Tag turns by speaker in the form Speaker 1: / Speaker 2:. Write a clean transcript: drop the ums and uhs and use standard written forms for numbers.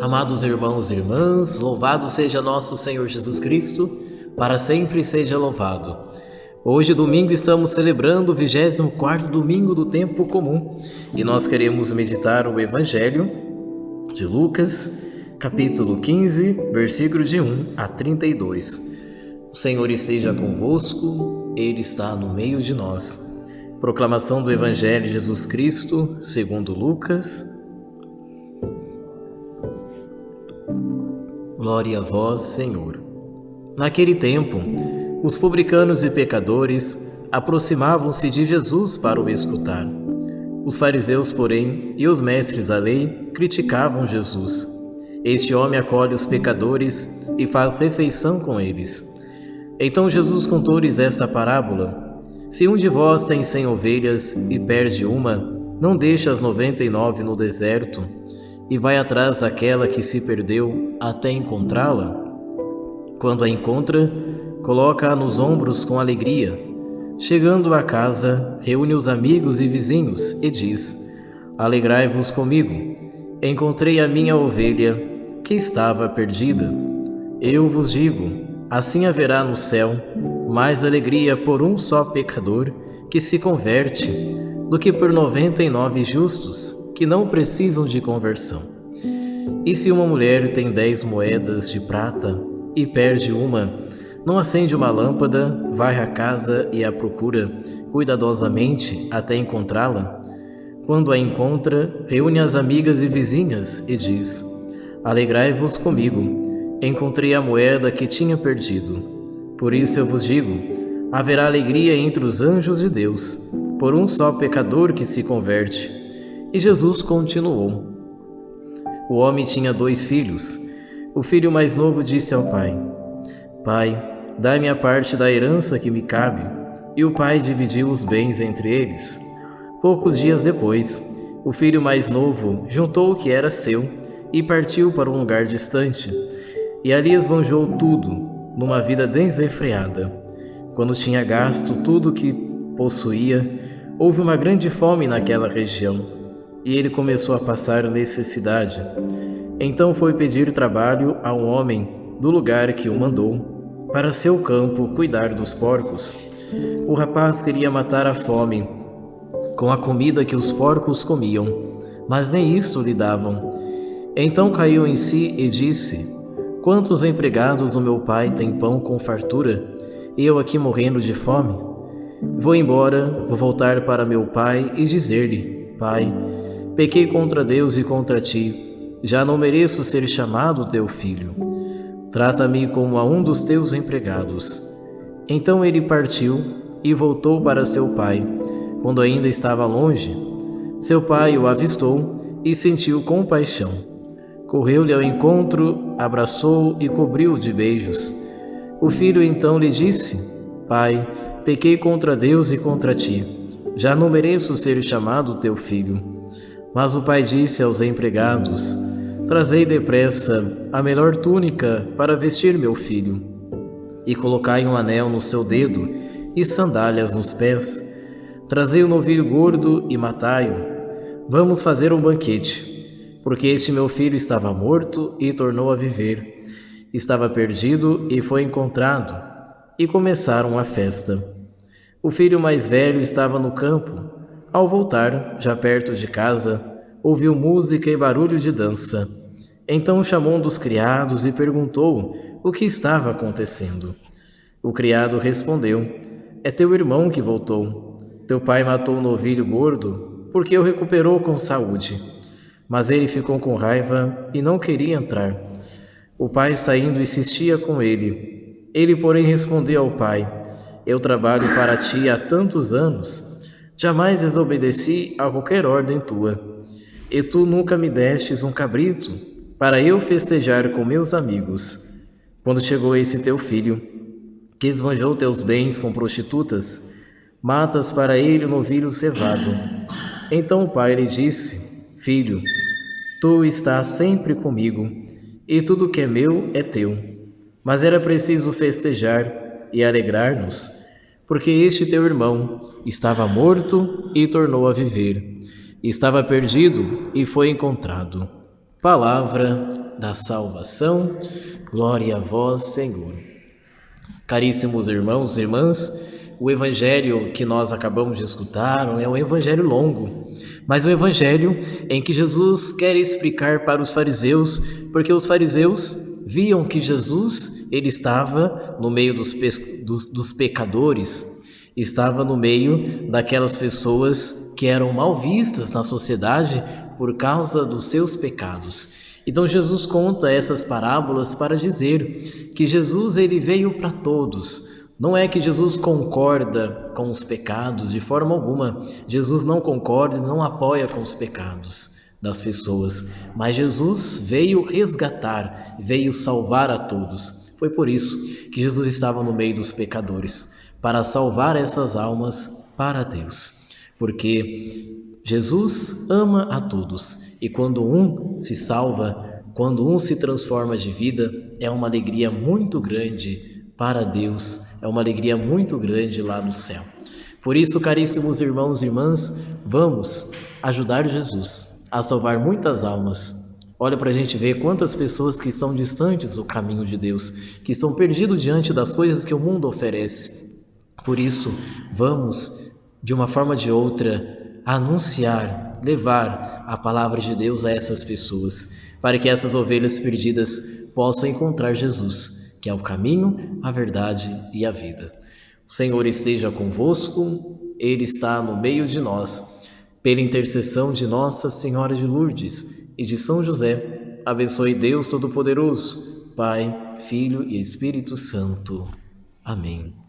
Speaker 1: Amados irmãos e irmãs, louvado seja nosso Senhor Jesus Cristo, para sempre seja louvado. Hoje, domingo, estamos celebrando o 24º domingo do tempo comum e nós queremos meditar o Evangelho de Lucas, capítulo 15, versículos de 1 a 32. O Senhor esteja convosco, Ele está no meio de nós. Proclamação do Evangelho de Jesus Cristo, segundo Lucas. Glória a vós, Senhor. Naquele tempo, os publicanos e pecadores aproximavam-se de Jesus para o escutar. Os fariseus, porém, e os mestres da lei criticavam Jesus. Este homem acolhe os pecadores e faz refeição com eles. Então Jesus contou-lhes esta parábola: Se um de vós tem 100 ovelhas e perde uma, não deixa as 99 no deserto e vai atrás daquela que se perdeu até encontrá-la? Quando a encontra, coloca-a nos ombros com alegria. Chegando a casa, reúne os amigos e vizinhos e diz: Alegrai-vos comigo, encontrei a minha ovelha que estava perdida. Eu vos digo, assim haverá no céu mais alegria por um só pecador que se converte do que por 99 justos que não precisam de conversão. E se uma mulher tem 10 moedas de prata e perde uma, não acende uma lâmpada, varre a casa e a procura cuidadosamente até encontrá-la? Quando a encontra, reúne as amigas e vizinhas e diz: Alegrai-vos comigo, encontrei a moeda que tinha perdido. Por isso eu vos digo, haverá alegria entre os anjos de Deus por um só pecador que se converte. E Jesus continuou: O homem tinha 2 filhos. O filho mais novo disse ao pai: Pai, dá-me a parte da herança que me cabe. E o pai dividiu os bens entre eles. Poucos dias depois, o filho mais novo juntou o que era seu e partiu para um lugar distante. E ali esbanjou tudo, numa vida desenfreada. Quando tinha gasto tudo o que possuía, houve uma grande fome naquela região. E ele começou a passar necessidade. Então foi pedir trabalho a um homem do lugar que o mandou, para seu campo cuidar dos porcos. O rapaz queria matar a fome com a comida que os porcos comiam, mas nem isto lhe davam. Então caiu em si e disse: Quantos empregados do meu pai têm pão com fartura, e eu aqui morrendo de fome? Vou embora, vou voltar para meu pai e dizer-lhe: Pai, pequei contra Deus e contra ti, já não mereço ser chamado teu filho. Trata-me como a um dos teus empregados. Então ele partiu e voltou para seu pai. Quando ainda estava longe, seu pai o avistou e sentiu compaixão. Correu-lhe ao encontro, abraçou-o e cobriu-o de beijos. O filho então lhe disse: Pai, pequei contra Deus e contra ti, já não mereço ser chamado teu filho. Mas o pai disse aos empregados: Trazei depressa a melhor túnica para vestir meu filho, e colocai um anel no seu dedo e sandálias nos pés. Trazei o novilho gordo e matai-o. Vamos fazer um banquete, porque este meu filho estava morto e tornou a viver. Estava perdido e foi encontrado. E começaram a festa. O filho mais velho estava no campo. Ao voltar, já perto de casa, ouviu música e barulho de dança. Então chamou um dos criados e perguntou o que estava acontecendo. O criado respondeu: É teu irmão que voltou. Teu pai matou o novilho gordo porque o recuperou com saúde. Mas ele ficou com raiva e não queria entrar. O pai, saindo, insistia com ele. Ele, porém, respondeu ao pai: Eu trabalho para ti há tantos anos. Jamais desobedeci a qualquer ordem tua, e tu nunca me destes um cabrito para eu festejar com meus amigos. Quando chegou esse teu filho, que esbanjou teus bens com prostitutas, matas para ele o novilho cevado. Então o pai lhe disse: Filho, tu estás sempre comigo, e tudo que é meu é teu. Mas era preciso festejar e alegrar-nos, porque este teu irmão estava morto e tornou a viver. Estava perdido e foi encontrado. Palavra da salvação. Glória a vós, Senhor. Caríssimos irmãos e irmãs, o evangelho que nós acabamos de escutar é um evangelho longo, mas um evangelho em que Jesus quer explicar para os fariseus, porque os fariseus viam que Jesus ele estava no meio dos pecadores, estava no meio daquelas pessoas que eram mal vistas na sociedade por causa dos seus pecados. Então Jesus conta essas parábolas para dizer que Jesus ele veio para todos. Não é que Jesus concorda com os pecados de forma alguma. Jesus não concorda e não apoia com os pecados das pessoas. Mas Jesus veio resgatar, veio salvar a todos. Foi por isso que Jesus estava no meio dos pecadores, para salvar essas almas para Deus. Porque Jesus ama a todos. E quando um se salva, quando um se transforma de vida, é uma alegria muito grande para Deus, é uma alegria muito grande lá no céu. Por isso, caríssimos irmãos e irmãs, vamos ajudar Jesus a salvar muitas almas. Olha para a gente ver quantas pessoas que estão distantes do caminho de Deus, que estão perdidos diante das coisas que o mundo oferece. Por isso, vamos, de uma forma ou de outra, anunciar, levar a palavra de Deus a essas pessoas, para que essas ovelhas perdidas possam encontrar Jesus, que é o caminho, a verdade e a vida. O Senhor esteja convosco, Ele está no meio de nós. Pela intercessão de Nossa Senhora de Lourdes e de São José, abençoe Deus Todo-Poderoso, Pai, Filho e Espírito Santo. Amém.